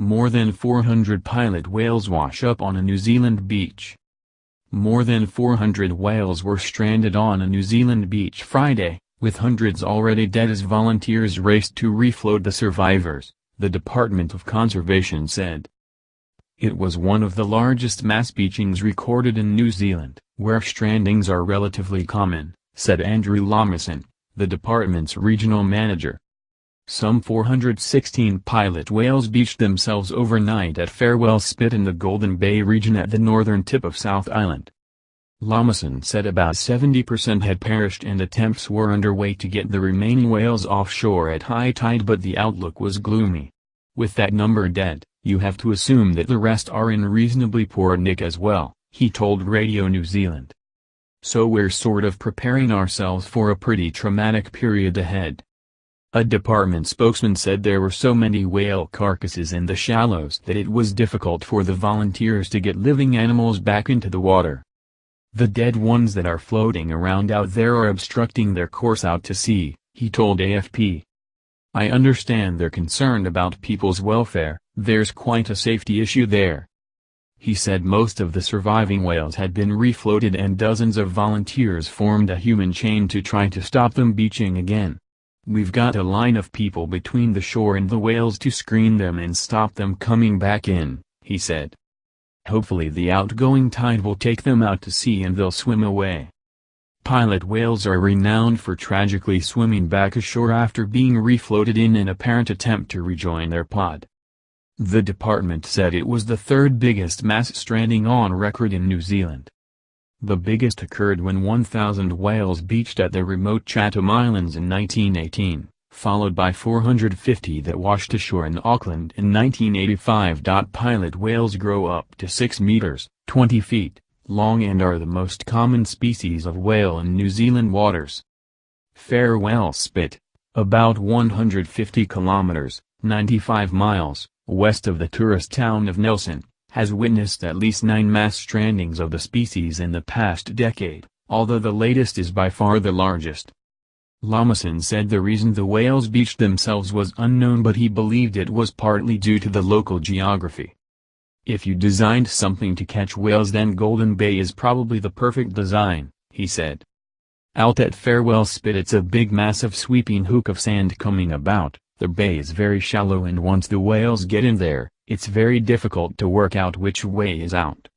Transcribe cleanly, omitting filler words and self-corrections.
More than 400 pilot whales wash up on a New Zealand beach. More than 400 whales were stranded on a New Zealand beach Friday, with hundreds already dead as volunteers raced to refloat the survivors, the Department of Conservation said. It was one of the largest mass beachings recorded in New Zealand, where strandings are relatively common, said Andrew Lawmason, the department's regional manager. Some 416 pilot whales beached themselves overnight at Farewell Spit in the Golden Bay region at the northern tip of South Island. Lawmason said about 70% had perished and attempts were underway to get the remaining whales offshore at high tide, but the outlook was gloomy. With that number dead, you have to assume that the rest are in reasonably poor nick as well, he told Radio New Zealand. So we're sort of preparing ourselves for a pretty traumatic period ahead. A department spokesman said there were so many whale carcasses in the shallows that it was difficult for the volunteers to get living animals back into the water. The dead ones that are floating around out there are obstructing their course out to sea, he told AFP. I understand they're concerned about people's welfare, there's quite a safety issue there. He said most of the surviving whales had been refloated and dozens of volunteers formed a human chain to try to stop them beaching again. We've got a line of people between the shore and the whales to screen them and stop them coming back in, he said. Hopefully the outgoing tide will take them out to sea and they'll swim away. Pilot whales are renowned for tragically swimming back ashore after being refloated in an apparent attempt to rejoin their pod. The department said it was the third biggest mass stranding on record in New Zealand. The biggest occurred when 1,000 whales beached at the remote Chatham Islands in 1918, followed by 450 that washed ashore in Auckland in 1985. Pilot whales grow up to 6 meters, 20 feet, long and are the most common species of whale in New Zealand waters. Farewell Spit, about 150 kilometers, 95 miles, west of the tourist town of Nelson, has witnessed at least 9 mass strandings of the species in the past decade, although the latest is by far the largest. Lawmason said the reason the whales beached themselves was unknown, but he believed it was partly due to the local geography. If you designed something to catch whales, then Golden Bay is probably the perfect design, he said. Out at Farewell Spit it's a big massive sweeping hook of sand coming about. The bay is very shallow and once the whales get in there, it's very difficult to work out which way is out.